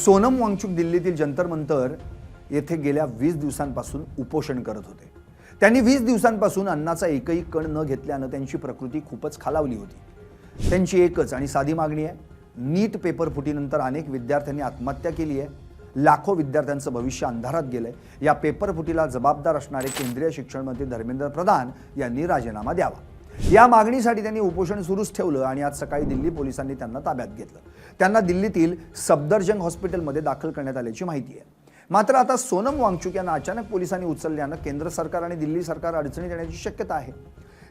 सोनम वांगचुक दिल्लीतील जंतर मंतर येथे गेल्या 20 दिवसांपासून उपोषण करत होते। त्यांनी 20 दिवसांपासून अन्नाचा एकही कण न घेतल्याने त्यांची प्रकृती खूपच खालावली होती। त्यांची एकच आणि साधी मागणी आहे, नीट पेपर फुटीनंतर अनेक विद्यार्थ्यांनी आत्महत्या केली आहे। लाखो विद्यार्थ्यांचं भविष्य अंधारात गेलंय। या पेपर फुटीला जबाबदार असणारे केंद्रीय शिक्षण मंत्री धर्मेंद्र प्रधान यांनी राजीनामा द्यावा। या मागणीसाठी त्यांनी उपोषण सुरूच ठेवलं आणि आज सकाळी दिल्ली पोलिसांनी त्यांना ताब्यात घेतलं। त्यांना दिल्लीतील सफदरजंग हॉस्पिटलमध्ये दाखल करण्यात आल्याची माहिती आहे। मात्र आता सोनम वांगचुक यांना अचानक पोलिसांनी उचलल्यानं केंद्र सरकार आणि दिल्ली सरकार अडचणीत येण्याची शक्यता आहे।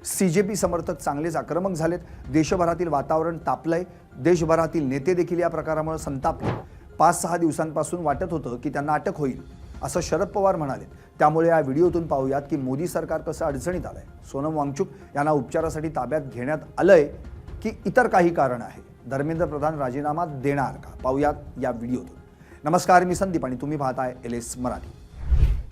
सीजेपी समर्थक चांगलेच आक्रमक झालेत। देशभरातील वातावरण तापलंय। देशभरातील नेते देखील या प्रकारामुळे संतापले। 5-6 दिवसांपासून वाटत होतं की त्यांना अटक होईल असं शरद पवार म्हणाले। त्यामुळे या व्हिडिओतून पाहूयात की मोदी सरकार कसं अडचणीत आलंय। सोनम वांगचुक यांना उपचारासाठी ताब्यात घेण्यात आलंय की इतर काही कारण आहे। धर्मेंद्र प्रधान राजीनामा देणार का, पाहूयात या व्हिडिओतून। नमस्कार, मी संदीप आणि तुम्ही पाहताय LS मराठी।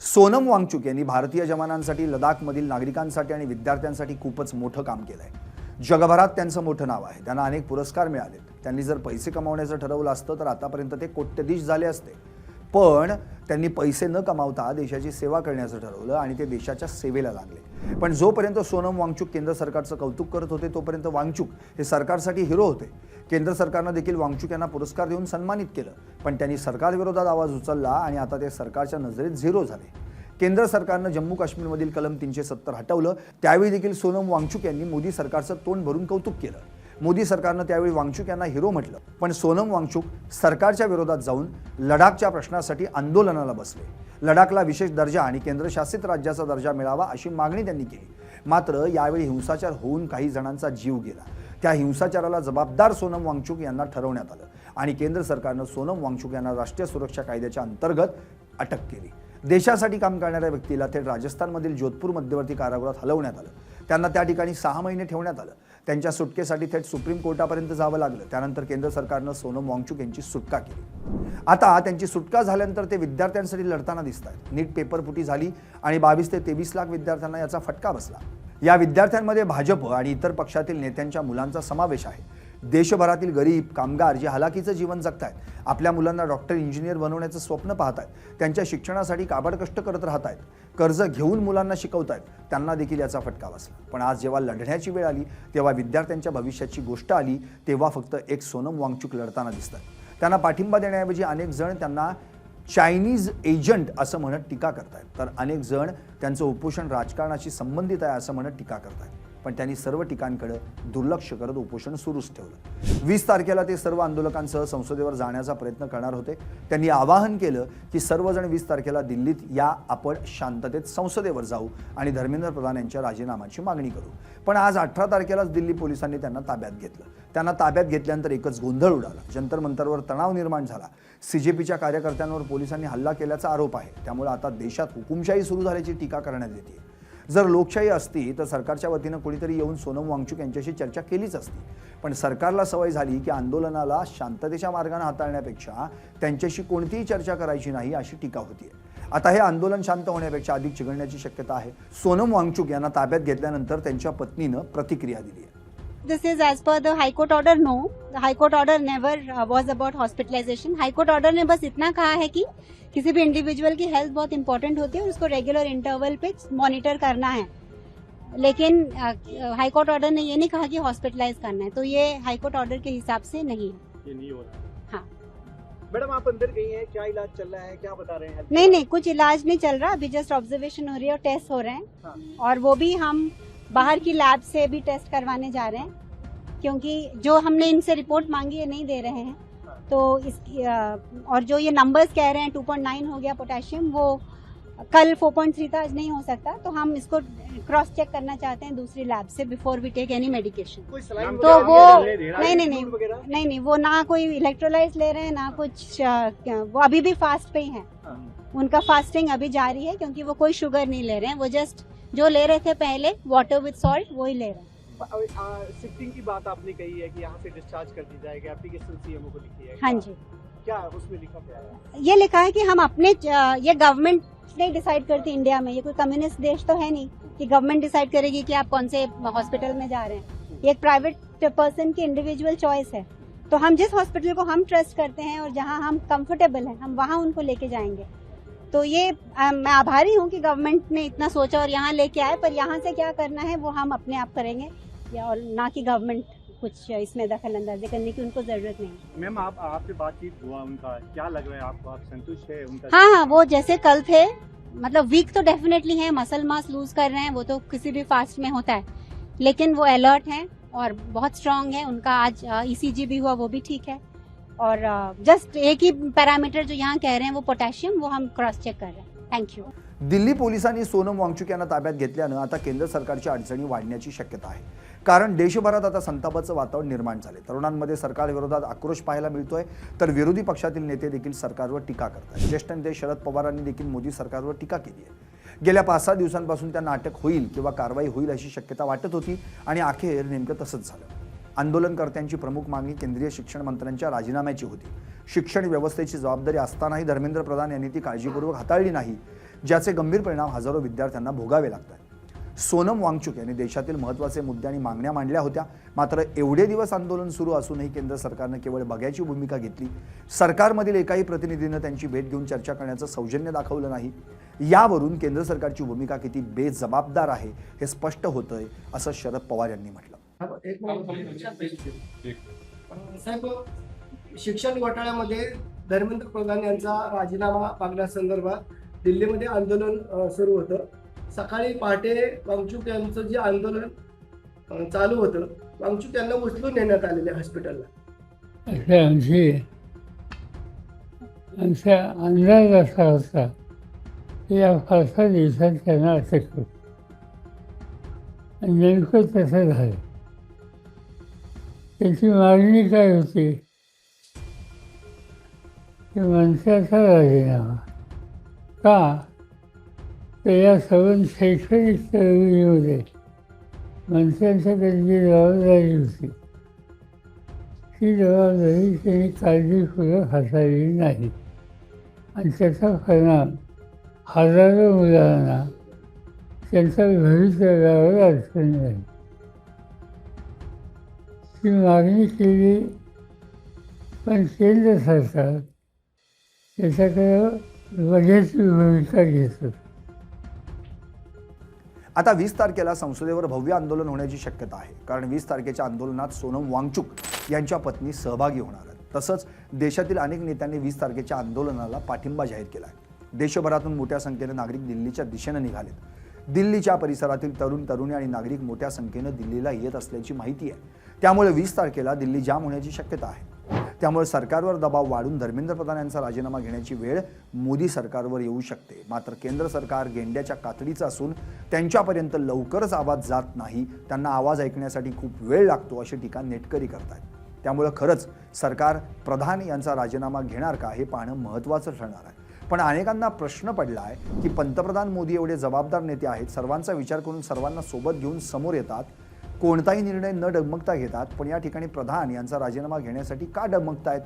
सोनम वांगचुक यांनी भारतीय जवानांसाठी, लडाखमधील नागरिकांसाठी आणि विद्यार्थ्यांसाठी खूपच मोठं काम केलंय। जगभरात त्यांचं मोठं नाव आहे। त्यांना अनेक पुरस्कार मिळालेत। त्यांनी जर पैसे कमावण्याचं ठरवलं असतं तर आतापर्यंत ते कोट्यधीश झाले असते। पण त्यांनी पैसे न कमावता देशाची सेवा करण्याचं ठरवलं आणि ते देशाच्या सेवेला लागले। पण जोपर्यंत सोनम वांगचुक केंद्र सरकारचं कौतुक करत होते तोपर्यंत वांगचुक हे सरकारसाठी हिरो होते। केंद्र सरकारनं देखील वांगचुक यांना पुरस्कार देऊन सन्मानित केलं। पण त्यांनी सरकारविरोधात आवाज उचलला आणि आता ते सरकारच्या नजरेत झिरो झाले। केंद्र सरकारनं जम्मू काश्मीरमधील कलम 370 हटवलं। त्यावेळी देखील सोनम वांगचुक यांनी मोदी सरकारचं तोंड भरून कौतुक केलं। मोदी सरकारनं त्यावेळी वांगचुक यांना हिरो म्हटलं। पण सोनम वांगचुक सरकारच्या विरोधात जाऊन लडाखच्या प्रश्नासाठी आंदोलनाला बसले। लडाखला विशेष दर्जा आणि केंद्रशासित राज्याचा दर्जा मिळावा अशी मागणी त्यांनी केली। मात्र यावेळी हिंसाचार होऊन काही जणांचा जीव गेला। त्या हिंसाचाराला जबाबदार सोनम वांगचुक यांना ठरवण्यात आलं आणि केंद्र सरकारनं सोनम वांगचुक यांना राष्ट्रीय सुरक्षा कायद्याच्या अंतर्गत अटक केली। देशासाठी काम करणाऱ्या व्यक्तीला थेट राजस्थानमधील जोधपूर मध्यवर्ती कारागृहात हलवण्यात आलं। त्यांना त्या ठिकाणी 6 महिने ठेवण्यात आलं। त्यांच्या सुटकेसाठी थेट सुप्रीम कोर्टापर्यंत जावं लागलं। त्यानंतर केंद्र सरकारनं सोनम वांगचुक यांची सुटका केली। आता त्यांची सुटका झाल्यानंतर ते विद्यार्थ्यांसाठी लढताना दिसतात। नीट पेपर फुटी झाली आणि 22 ते 23 लाख विद्यार्थ्यांना याचा फटका बसला। या विद्यार्थ्यांमध्ये भाजप आणि इतर पक्षातील नेत्यांच्या मुलांचा समावेश आहे। देशभरातील गरीब कामगार जे हलाखीचं जीवन जगतायत, आपल्या मुलांना डॉक्टर, इंजिनियर बनवण्याचं स्वप्न पाहतायत, त्यांच्या शिक्षणासाठी काबाड कष्ट करत राहतायत, कर्ज घेऊन मुलांना शिकवतायत, त्यांना देखील याचा फटका बसला। पण आज जेव्हा लढण्याची वेळ आली, तेव्हा विद्यार्थ्यांच्या भविष्याची गोष्ट आली, तेव्हा फक्त एक सोनम वांगचुक लढताना दिसतात। त्यांना पाठिंबा देण्याऐवजी अनेक जण त्यांना चायनीज एजंट असं म्हणत टीका करतायत, तर अनेक जण त्यांचं उपोषण राजकारणाशी संबंधित आहे असं म्हणत टीका करतायत। पण त्यांनी सर्व ठिकाणकडे दुर्लक्ष करत उपोषण सुरूच ठेवलं। 20 तारखेला ते सर्व आंदोलकांसह संसदेवर जाण्याचा प्रयत्न करणार होते। त्यांनी आवाहन केलं की सर्वजण 20 तारखेला दिल्लीत या, आपण शांततेत संसदेवर जाऊ आणि धर्मेंद्र प्रधान यांच्या राजीनाम्याची मागणी करू। पण आज 18 तारखेलाच दिल्ली पोलिसांनी त्यांना ताब्यात घेतलं। त्यांना ताब्यात घेतल्यानंतर एकच गोंधळ उडाला। जंतर मंतरवर तणाव निर्माण झाला। सीजेपीच्या कार्यकर्त्यांवर पोलिसांनी हल्ला केल्याचा आरोप आहे। त्यामुळे आता देशात हुकुमशाही सुरू झाल्याची टीका करण्यात येते। जर लोकशाही असती तर सरकारच्या वतीनं कोणीतरी येऊन सोनम वांगचुक यांच्याशी चर्चा केलीच असती। पण सरकारला सवय झाली की आंदोलनाला शांततेच्या मार्गाने हाताळण्यापेक्षा त्यांच्याशी कोणतीही चर्चा करायची नाही अशी टीका होतीये। आता हे आंदोलन शांत होण्यापेक्षा अधिक चिघळण्याची शक्यता आहे। सोनम वांगचुक यांना ताब्यात घेतल्यानंतर त्यांच्या पत्नीनं प्रतिक्रिया दिली आहे। This is as per the High Court order. No, the High Court order never was about hospitalization. High Court order ने बस इतना कहा है कि किसी भी इंडिविजुअल की हेल्थ बहुत इंपॉर्टेंट होती है और उसको रेगुलर इंटरवल पे मॉनिटर करना है। लेकिन हाई कोर्ट ऑर्डर ने ये नहीं कहा कि हॉस्पिटलाइज करना है, तो ये हाई कोर्ट ऑर्डर के हिसाब से नहीं है। ये नहीं हो रहा। हाँ मैडम, आप अंदर गई हैं, क्या इलाज चल रहा है, क्या बता रहे हैं? नहीं, कुछ इलाज नहीं चल रहा। अभी जस्ट ऑब्जर्वेशन हो रही है और टेस्ट हो रहे हैं। हाँ। और वो भी हम बाहर की लैब से भी टेस्ट करवाने जा रहे हैं, क्योंकि जो हमने इनसे रिपोर्ट मांगी है नहीं दे रहे हैं। तो इसकी और जो ये नंबर्स कह रहे हैं 2.9 हो गया पोटेशियम, वो कल 4.3 था, आज नहीं हो सकता। तो हम इसको क्रॉस चेक करना चाहते हैं दूसरी लैब से before we take any medication. तो वो नहीं, वो ना कोई इलेक्ट्रोलाइट्स ले रहे हैं ना कुछ। वो अभी भी फास्ट पे ही हैं। उनका फास्टिंग अभी जारी है, क्योंकि वो कोई शुगर नहीं ले रहे हैं। वो जस्ट जो ले रहे थे पहले वाटर विद सॉल्ट वही ले रहे हैं। शिफ्टिंग की बात आपने कही है कि यहाँ से डिस्चार्ज कर दी जाएगी, एप्लीकेशन सीएमओ को लिखी है। हाँ जी, क्या उसमें लिखा क्या है? ये लिखा है कि हम अपने, ये गवर्नमेंट नहीं डिसाइड करती इंडिया में। ये कोई कम्युनिस्ट देश तो है नहीं कि गवर्नमेंट डिसाइड करेगी कि आप कौन से हॉस्पिटल में जा रहे हैं। ये एक प्राइवेट पर्सन की इंडिविजुअल चॉइस है। तो हम जिस हॉस्पिटल को हम ट्रस्ट करते हैं और जहां हम कंफर्टेबल हैं, हम वहां उनको लेके जाएंगे। तो ये मैं आभारी हूं कि गवर्नमेंट ने इतना सोचा और यहाँ लेके आए, पर यहाँ से क्या करना है वो हम अपने आप करेंगे, या और ना कि गवर्नमेंट कुछ इसमें दखल अंदाजी करने की उनको जरूरत नहीं। मैम आपसे बातचीत हुआ उनका, क्या लग रहा है आपको, आप संतुष्ट है उनका? हाँ, वो जैसे कल थे, मतलब वीक तो डेफिनेटली हैं, मसल मास लूज कर रहे हैं, वो तो किसी भी फास्ट में होता है, लेकिन वो अलर्ट हैं और बहुत स्ट्रांग है। उनका आज ECG भी हुआ, वो भी ठीक है। और जस्ट एक ही पैरामीटर जो यहाँ कह रहे हैं वो पोटॅशियम, वो हम क्रॉस चेक कर रहे हैं। Thank you. दिल्ली पोलिसांनी सोनम वांगचुक यांना ताब्यात घेतल्यानं आता केंद्र सरकारच्या अडचणी वाढण्याची शक्यता आहे, कारण देशभरात आता संतापाचं वातावरण निर्माण झाले। तरुणांमध्ये सरकारविरोधात आक्रोश पाहायला मिळतोय, तर विरोधी पक्षातील नेते देखील सरकारवर टीका करतात। ज्येष्ठ नेते शरद पवारांनी देखील मोदी सरकारवर टीका केली आहे। गेल्या 5-6 दिवसांपासून त्यांना अटक होईल किंवा कारवाई होईल अशी शक्यता वाटत होती आणि अखेर नेमकं तसंच झालं। आंदोलनकर्त्यांची प्रमुख मागणी केंद्रीय शिक्षण मंत्र्यांच्या राजीनाम्याची होती। शिक्षण व्यवस्थेची जबाबदारी असतानाही धर्मेंद्र प्रधान यांनी ती काळजीपूर्वक हाताळली नाही, ज्याचे गंभीर परिणाम हजारो विद्यार्थ्यांना भोगावे लागतात। सोनम वांगचुक यांनी देशातील महत्त्वाचे मुद्दे आणि मागण्या मांडल्या होत्या, मात्र एवढे दिवस आंदोलन सुरू असूनही केंद्र सरकारने केवळ बघ्याची भूमिका घेतली। सरकारमधील एकाही प्रतिनिधीने त्यांची भेट घेऊन चर्चा करण्याचं सौजन्य दाखवलं नाही। यावरून केंद्र सरकारची भूमिका किती बेजबाबदार आहे हे स्पष्ट होतंय, असं शरद पवार यांनी म्हटलं। साहेब, शिक्षण घोटाळ्यामध्ये धर्मेंद्र प्रधान यांचा राजीनामा मागण्यासंदर्भात दिल्लीमध्ये आंदोलन सुरू होतं। सकाळी पहाटे वांगचुक यांचं जे आंदोलन चालू होतं, वांगचुक यांना उचलून नेण्यात आलेले हॉस्पिटलला। आमचा अंदाज असा होता की या 5-6 दिवसात त्यांना अटक होईल, आणि नेमकं तसं झालं। त्याची मागणी काय होती की मंत्र्याचा राजीनामा का, तर या सर्व शैक्षणिक चळवळीमध्ये मंत्र्यांच्या त्यांची जबाबदारी होती, ती जबाबदारी त्यांनी काळजीपूर्वक हाताळली नाही, आणि त्याचा परिणाम हजारो मुलांना त्यांच्या भवितव्यावर अडचणी झाली। ती मागणी केली, पण केंद्र सरकार त्याच्याकडे बघ्याची भूमिका घेत होतं। आता 20 तारखेला संसदेवर भव्य आंदोलन होण्याची शक्यता आहे, कारण 20 तारखेच्या आंदोलनात सोनम वांगचुक यांच्या पत्नी सहभागी होणार आहेत। तसंच देशातील अनेक नेत्यांनी 20 तारखेच्या आंदोलनाला पाठिंबा जाहीर केला आहे। देशभरातून मोठ्या संख्येने नागरिक दिल्लीच्या दिशेने निघालेत। दिल्लीच्या परिसरातील तरुण तरुणी आणि नागरिक मोठ्या संख्येने दिल्लीला येत असल्याची माहिती आहे। त्यामुळे 20 तारखेला दिल्ली जाम होण्याची शक्यता आहे। त्यामुळे सरकारवर दबाव वाढून धर्मेंद्र प्रधान यांचा राजीनामा घेण्याची वेळ मोदी सरकारवर येऊ शकते। मात्र केंद्र सरकार गेंड्याच्या कातडीचं असून त्यांच्यापर्यंत लवकरच आवाज जात नाही, त्यांना आवाज ऐकण्यासाठी खूप वेळ लागतो, अशी टीका नेटकरी करतात। त्यामुळे खरंच सरकार प्रधान यांचा राजीनामा घेणार का हे पाहणं महत्त्वाचं ठरणार आहे। पण अनेकांना प्रश्न पडला आहे की पंतप्रधान मोदी एवढे जबाबदार नेते आहेत, सर्वांचा विचार करून सर्वांना सोबत घेऊन समोर येतात, कोणताही निर्णय न डगमगता घेतात, पण या ठिकाणी प्रधान यांचा राजीनामा घेण्यासाठी का डगमगतायत?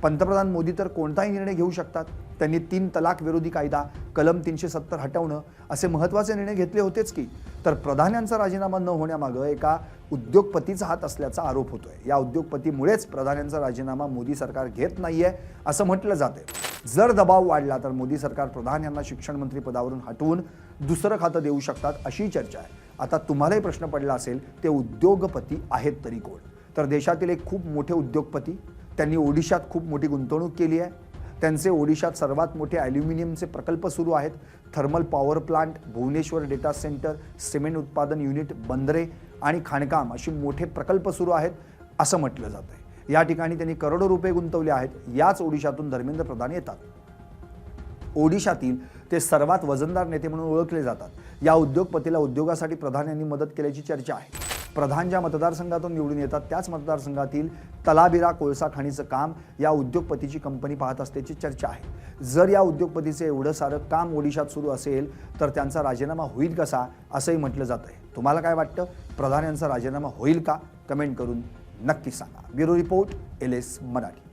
पंतप्रधान मोदी तर कोणताही निर्णय घेऊ शकतात। त्यांनी 3 तलाक विरोधी कायदा, कलम 370 हटवणं असे महत्त्वाचे निर्णय घेतले होतेच की। तर प्रधान यांचा राजीनामा न होण्यामागे एका उद्योगपतीचा हात असल्याचा आरोप होतोय। या उद्योगपतीमुळेच प्रधान यांचा राजीनामा मोदी सरकार घेत नाहीये असं म्हटलं जाते। जर दबाव वाढला तर मोदी सरकार प्रधान यांना शिक्षण मंत्री पदावरून हटवून दुसरं खातं देऊ शकतात, अशी चर्चा आहे। आता तुम्हालाही प्रश्न पडला असेल, ते उद्योगपती आहेत तरी कोण? तर देशातील एक खूप मोठे उद्योगपती, त्यांनी ओडिशात खूप मोठी गुंतवणूक केली आहे। त्यांचे ओडिशात सर्वात मोठे ॲल्युमिनियमचे प्रकल्प सुरू आहेत। Thermal power plant, Bhubaneswar data centre, cement उत्पादन युनिट, बंदरे आणि खाणकाम अशी मोठे प्रकल्प सुरू आहेत असं म्हटलं जातंय। या ठिकाणी त्यांनी करोडो रुपये गुंतवले आहेत। याच ओडिशातून धर्मेंद्र प्रधान येतात। ओडिशातील ते सर्वात वजनदार नेते म्हणून ओळखले जातात। या उद्योगपतीला उद्योगासाठी प्रधान यांनी मदत केल्याची चर्चा आहे। प्रधान ज्या मतदारसंघातून निवडून येतात त्याच मतदारसंघातील तलाबिरा कोळसा खाणीचं काम या उद्योगपतीची कंपनी पाहत असल्याची चर्चा आहे। जर या उद्योगपतीचे एवढं सारं काम ओडिशात सुरू असेल तर त्यांचा राजीनामा होईल कसा, असंही म्हटलं जातंय। तुम्हाला काय वाटतं? प्रधान यांचा राजीनामा होईल का? कमेंट करून नक्की सांगा। Bureau report, LS Marathi.